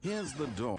Here's the door.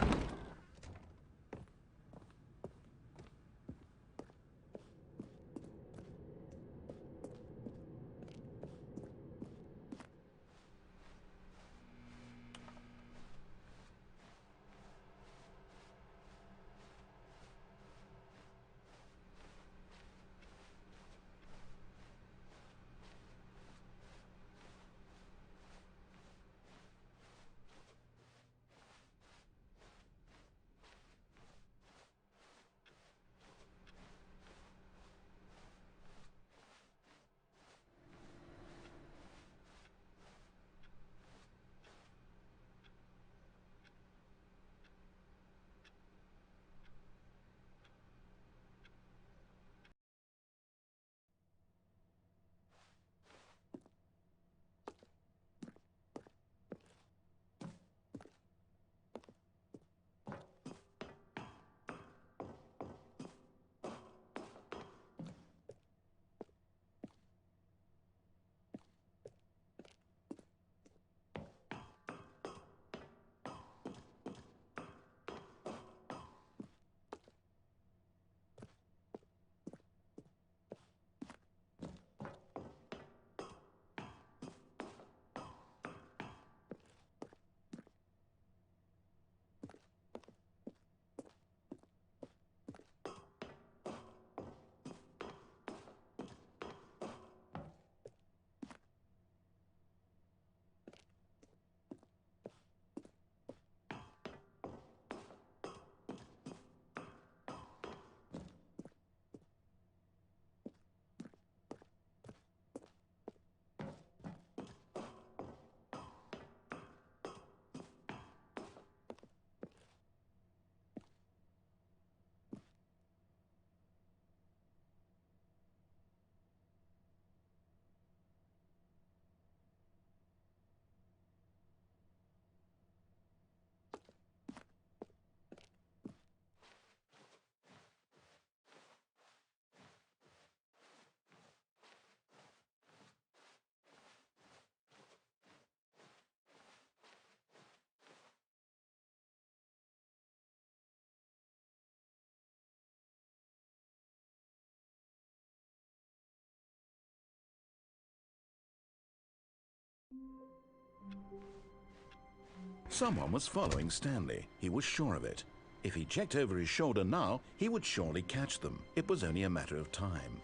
Someone was following Stanley. He was sure of it. If he checked over his shoulder now, he would surely catch them. It was only a matter of time.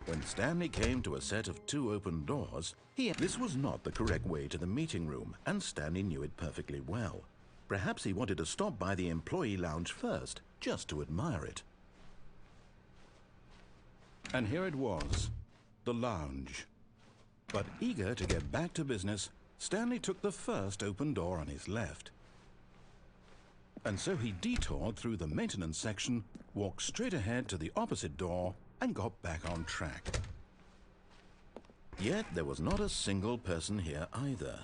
When Stanley came to a set of 2 open doors, this was not the correct way to the meeting room, and Stanley knew it perfectly well. Perhaps he wanted to stop by the employee lounge first, just to admire it. And here it was, the lounge. But eager to get back to business, Stanley took the first open door on his left. And so he detoured through the maintenance section, walked straight ahead to the opposite door, and got back on track. Yet there was not a single person here either.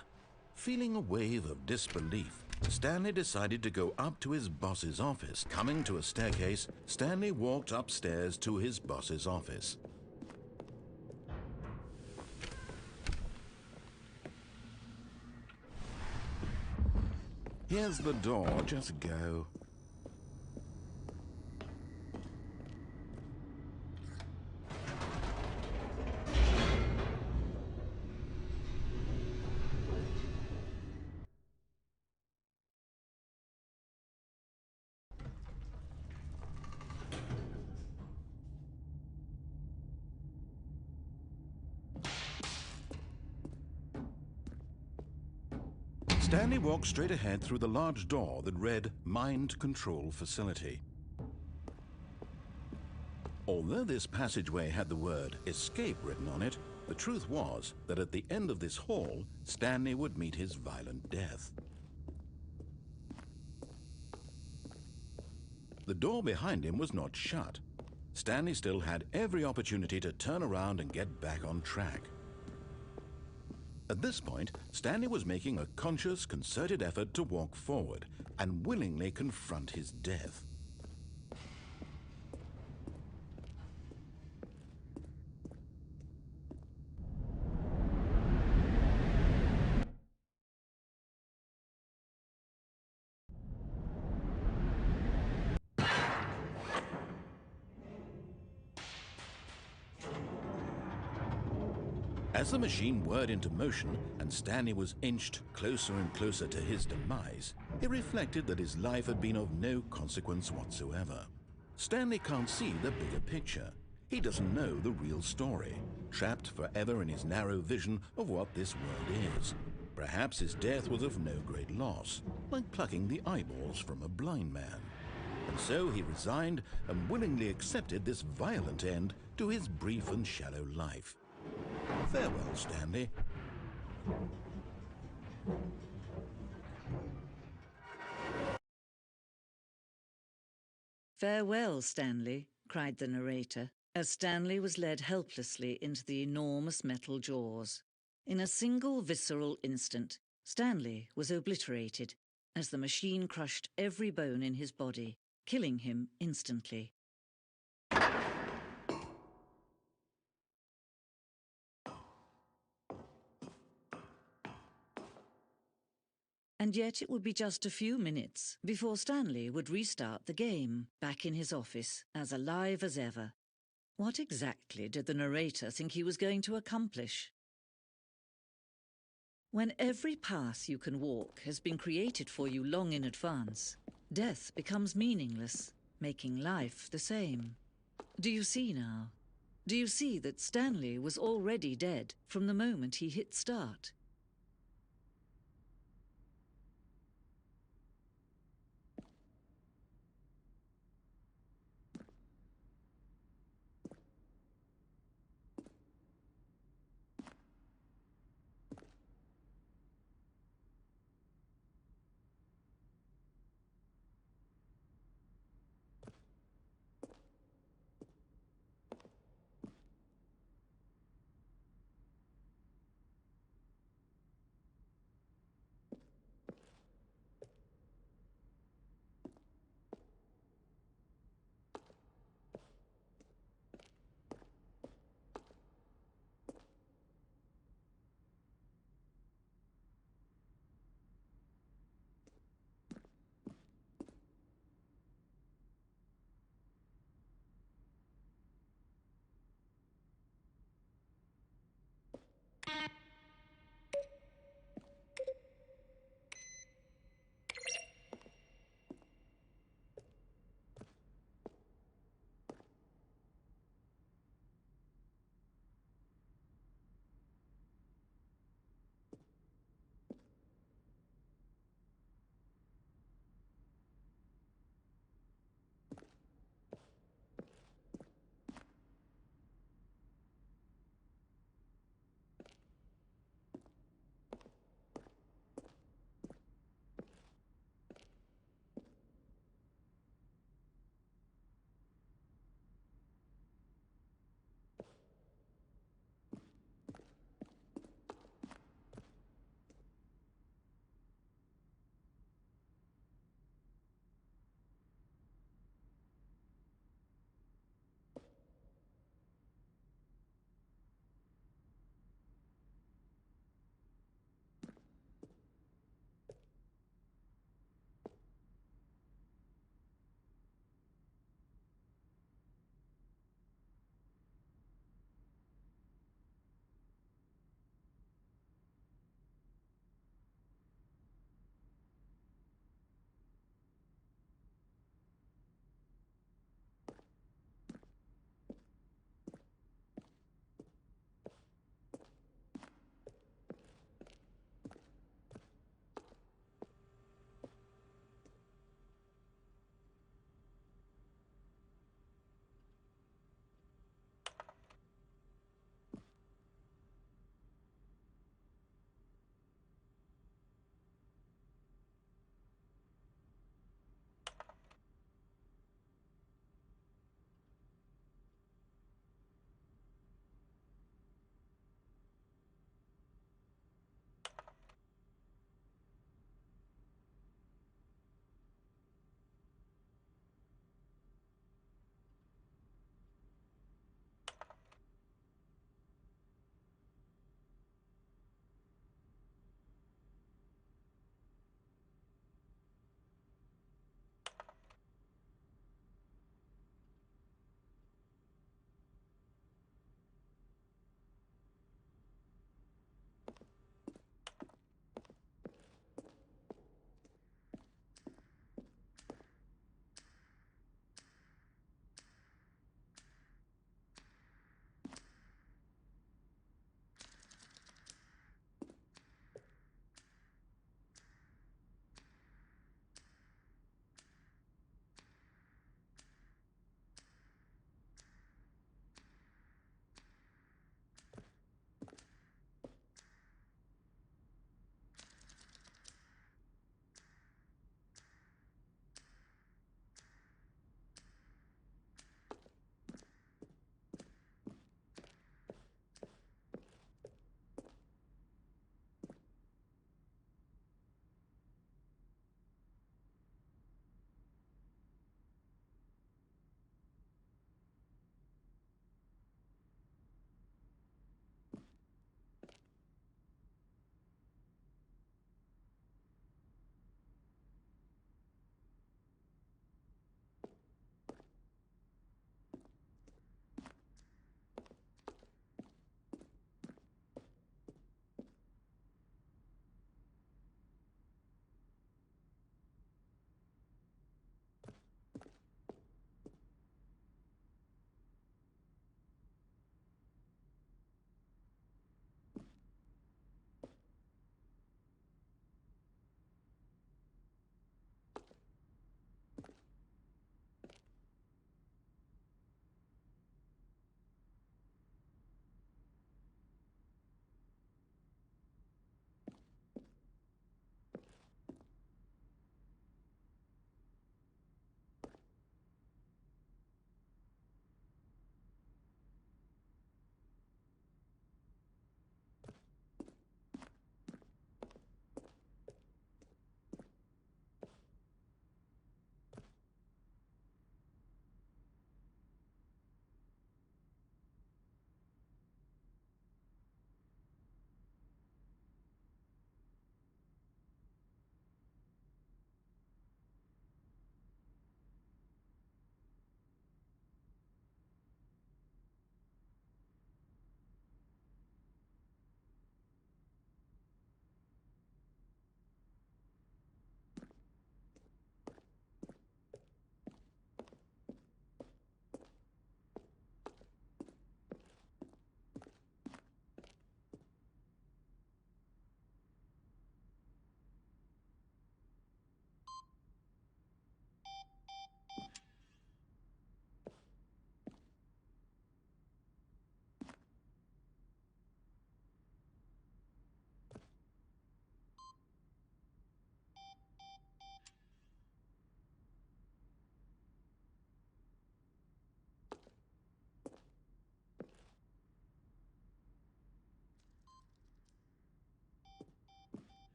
Feeling a wave of disbelief, Stanley decided to go up to his boss's office. Coming to a staircase, Stanley walked upstairs to his boss's office. Here's the door, just go. Stanley walked straight ahead through the large door that read Mind Control Facility. Although this passageway had the word Escape written on it, the truth was that at the end of this hall, Stanley would meet his violent death. The door behind him was not shut. Stanley still had every opportunity to turn around and get back on track. At this point, Stanley was making a conscious, concerted effort to walk forward and willingly confront his death. As the machine whirred into motion and Stanley was inched closer and closer to his demise, he reflected that his life had been of no consequence whatsoever. Stanley can't see the bigger picture. He doesn't know the real story, trapped forever in his narrow vision of what this world is. Perhaps his death was of no great loss, like plucking the eyeballs from a blind man. And so he resigned and willingly accepted this violent end to his brief and shallow life. Farewell, Stanley. "Farewell, Stanley," cried the narrator, as Stanley was led helplessly into the enormous metal jaws. In a single visceral instant, Stanley was obliterated as the machine crushed every bone in his body, killing him instantly. And yet it would be just a few minutes before Stanley would restart the game, back in his office, as alive as ever. What exactly did the narrator think he was going to accomplish? When every path you can walk has been created for you long in advance, death becomes meaningless, making life the same. Do you see now? Do you see that Stanley was already dead from the moment he hit start?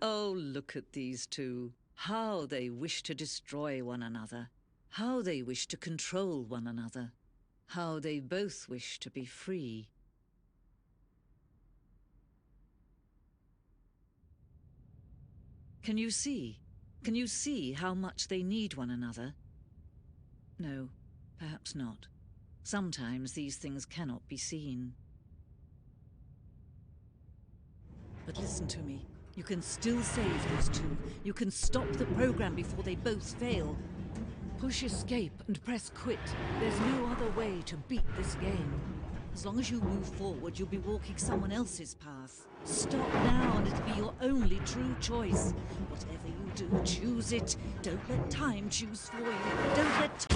Oh, look at these two. How they wish to destroy one another. How they wish to control one another. How they both wish to be free. Can you see? Can you see how much they need one another? No, perhaps not. Sometimes these things cannot be seen. But listen to me. You can still save those two. You can stop the program before they both fail. Push escape and press quit. There's no other way to beat this game. As long as you move forward, you'll be walking someone else's path. Stop now and it'll be your only true choice. Whatever you do, choose it. Don't let time choose for you. Don't let...